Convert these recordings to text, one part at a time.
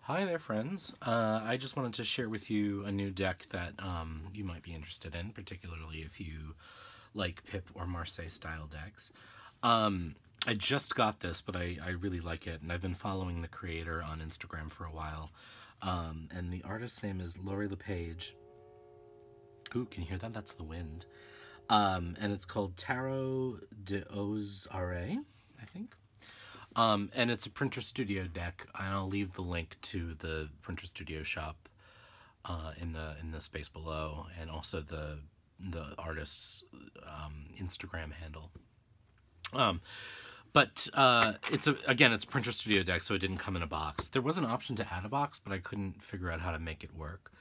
Hi there, friends. I just wanted to share with you a new deck that you might be interested in, particularly if you like Pip or Marseille style decks. I just got this, but I really like it, and I've been following the creator on Instagram for a while. And the artist's name is Lori LaPage. Ooh, can you hear that? That's the wind. And it's called Tarot de Marseille, I think. And it's a Printer Studio deck, and I'll leave the link to the Printer Studio shop in the space below, and also the artist's Instagram handle. But it's a Printer Studio deck, so it didn't come in a box. There was an option to add a box, but I couldn't figure out how to make it work.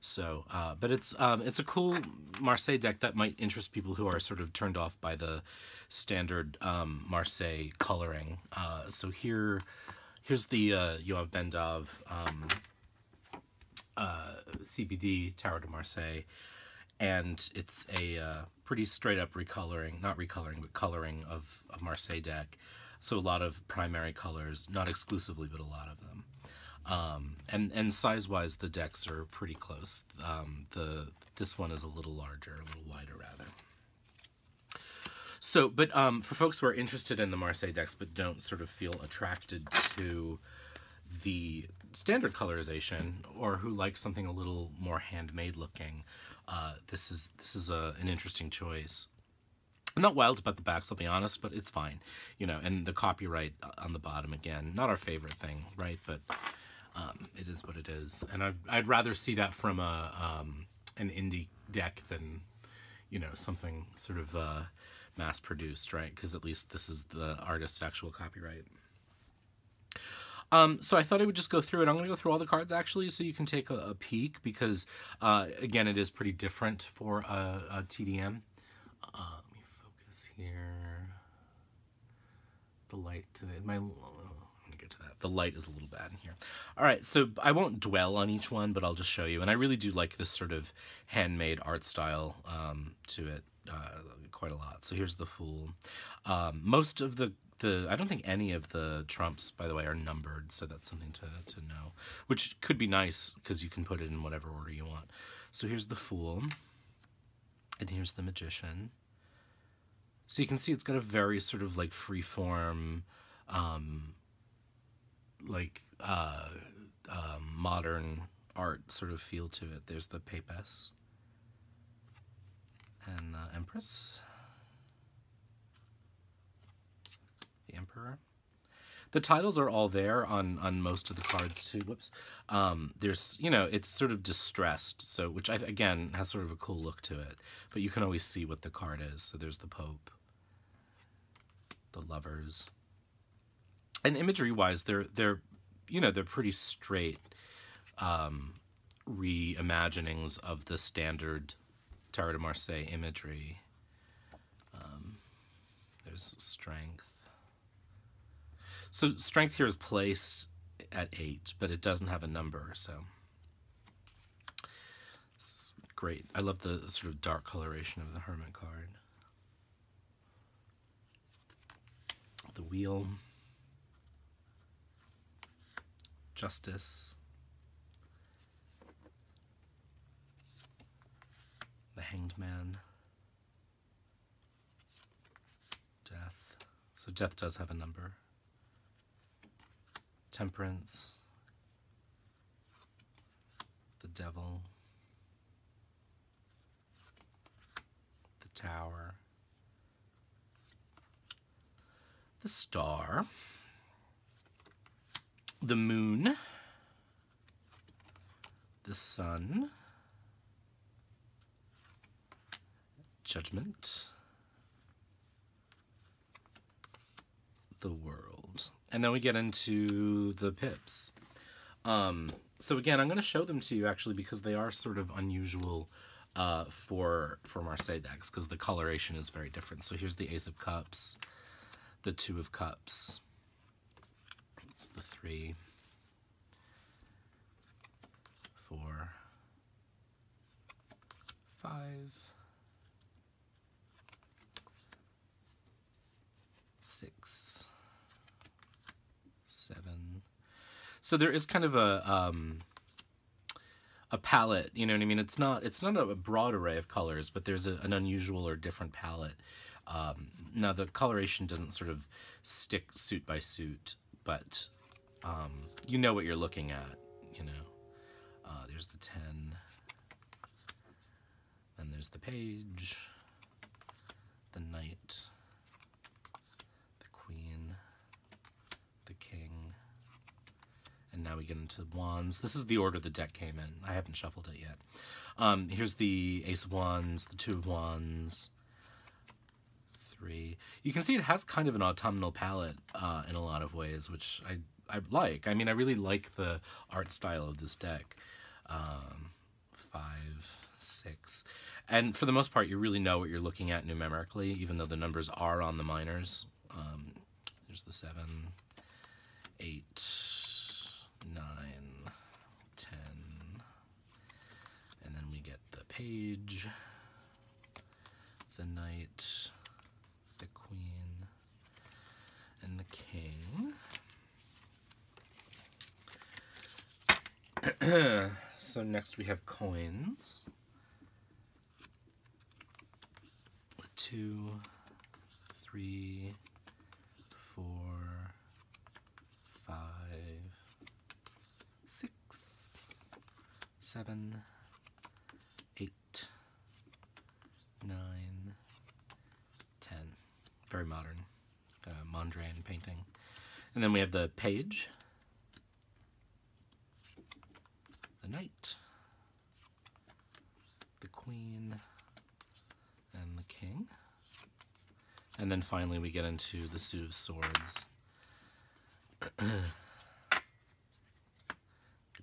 So, but it's a cool Marseille deck that might interest people who are sort of turned off by the standard Marseille coloring. So here's the Yoav Bendov CBD Tarot de Marseille, and it's a pretty straight up recoloring, not recoloring, but coloring of a Marseille deck. So a lot of primary colors, not exclusively, but a lot of them. And size-wise, the decks are pretty close. This one is a little larger, a little wider, rather. So, but for folks who are interested in the Marseille decks but don't sort of feel attracted to the standard colorization, or who like something a little more handmade looking, this is an interesting choice. I'm not wild about the backs, I'll be honest, but it's fine, you know. And the copyright on the bottom, again, not our favorite thing, right? But it is what it is, and I'd rather see that from an indie deck than, you know, something sort of mass produced, right? Because at least this is the artist's actual copyright. So I thought I would just go through it. I'm going to go through all the cards, actually, so you can take a peek, because again, it is pretty different for a TDM. Let me focus here. The light today, get to that. The light is a little bad in here. All right, so I won't dwell on each one, but I'll just show you. And I really do like this sort of handmade art style to it quite a lot. So here's the Fool. Most of the I don't think any of the trumps, by the way, are numbered, so that's something to know, which could be nice because you can put it in whatever order you want. So here's the Fool, and here's the Magician. So you can see it's got a very sort of like free-form, modern art sort of feel to it. There's the Papess and the Empress, the Emperor. The titles are all there on most of the cards too. Whoops. There's, you know, it's sort of distressed, so, which again has sort of a cool look to it, but you can always see what the card is. So there's the Pope, the Lovers. And imagery-wise, they're you know, they're pretty straight reimaginings of the standard Tarot de Marseille imagery. There's Strength. So Strength here is placed at 8, but it doesn't have a number, so it's great. I love the sort of dark coloration of the Hermit card. The Wheel. Justice, the Hanged Man, Death. So Death does have a number. Temperance, the Devil, the Tower, the Star, the Moon, the Sun, Judgment, the World. And then we get into the Pips. So again, I'm going to show them to you actually because they are sort of unusual for Marseille decks, because the coloration is very different. So here's the Ace of Cups, the Two of Cups, it's the 3, 4, 5, 6, 7. So there is kind of a palette, you know what I mean? It's not a broad array of colors, but there's an unusual or different palette. Now the coloration doesn't sort of stick suit by suit, but you know what you're looking at, you know. There's the 10, then there's the page, the knight, the queen, the king, and now we get into wands. This is the order the deck came in. I haven't shuffled it yet. Here's the ace of wands, the 2 of wands, 3. You can see it has kind of an autumnal palette in a lot of ways, which I like. I mean, I really like the art style of this deck. 5, 6. And for the most part, you really know what you're looking at numerically, even though the numbers are on the minors. There's the 7, 8, 9, 10. And then we get the page, the knight, the queen, and the king. So next we have coins. 2, 3, 4, 5, 6, 7, 8, 9, 10. Very modern. Mondrian painting. And then we have the page, the knight, the queen, and the king. And then finally we get into the suit of swords. Get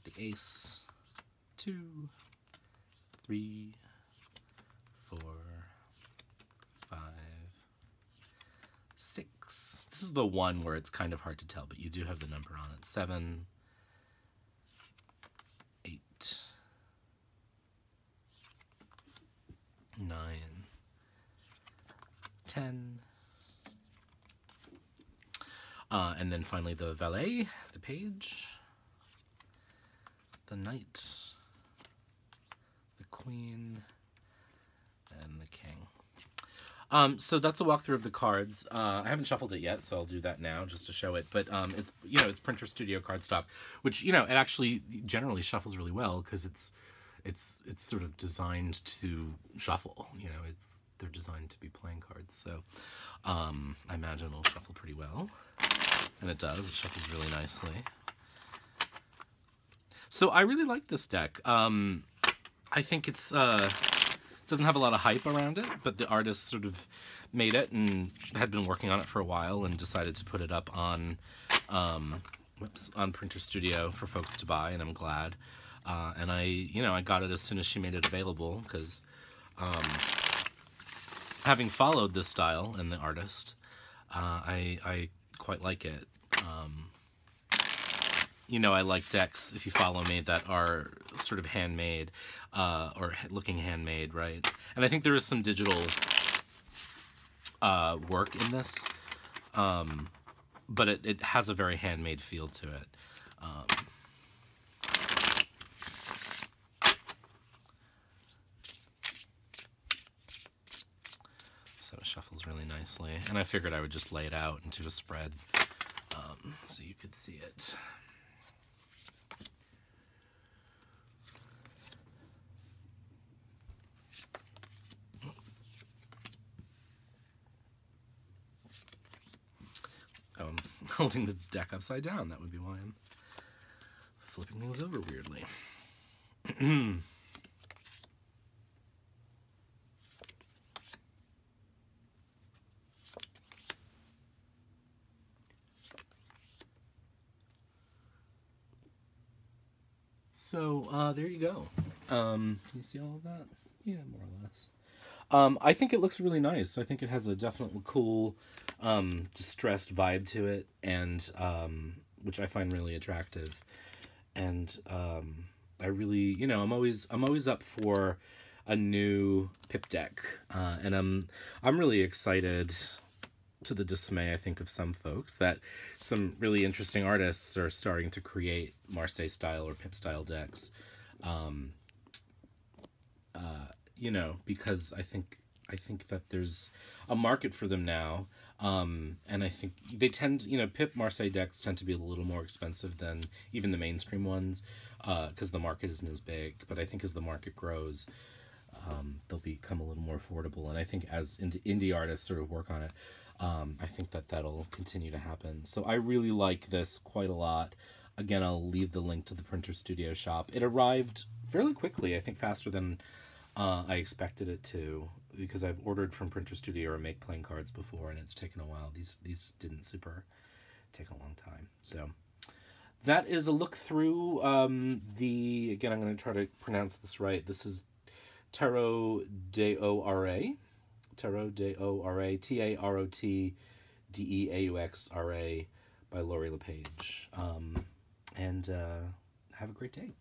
the ace, 2, 3, 4, 5, 6. This is the one where it's kind of hard to tell, but you do have the number on it. 7, 8, 9, 10. And then finally the valet, the page, the knight, the queen, and the king. So that's a walkthrough of the cards. I haven't shuffled it yet, so I'll do that now just to show it. But it's, you know, it's Printer Studio cardstock, which, you know, it actually generally shuffles really well because it's sort of designed to shuffle. You know, they're designed to be playing cards. So I imagine it'll shuffle pretty well, and it does. It shuffles really nicely. So I really like this deck. I think it's doesn't have a lot of hype around it, but the artist sort of made it and had been working on it for a while and decided to put it up on on Printer Studio for folks to buy, and I'm glad. And I got it as soon as she made it available because having followed this style and the artist, I quite like it. You know, I like decks, if you follow me, that are sort of handmade, or looking handmade, right? And I think there is some digital work in this, but it has a very handmade feel to it. So it shuffles really nicely, and I figured I would just lay it out into a spread so you could see it. I'm holding the deck upside down. That would be why I'm flipping things over weirdly. So there you go. Can you see all of that? Yeah, more or less. I think it looks really nice. I think it has a definitely cool, distressed vibe to it, and which I find really attractive. And I really, you know, I'm always up for a new pip deck, and I'm really excited to the dismay, I think, of some folks, that some really interesting artists are starting to create Marseille style or Pip style decks. You know, because I think that there's a market for them now. And I think they tend, you know, Pip Marseille decks tend to be a little more expensive than even the mainstream ones, because the market isn't as big. But I think as the market grows, they'll become a little more affordable. And I think as indie artists sort of work on it, I think that that'll continue to happen. So I really like this quite a lot. Again, I'll leave the link to the Printer Studio shop. It arrived fairly quickly, I think faster than I expected it to, because I've ordered from Printer Studio or Make playing cards before, and it's taken a while. These didn't super take a long time. So that is a look through again, I'm going to try to pronounce this right. This is Tarot de Ora, Tarot de Ora, TAROTDEAUXRA by Lori LaPage. And have a great day.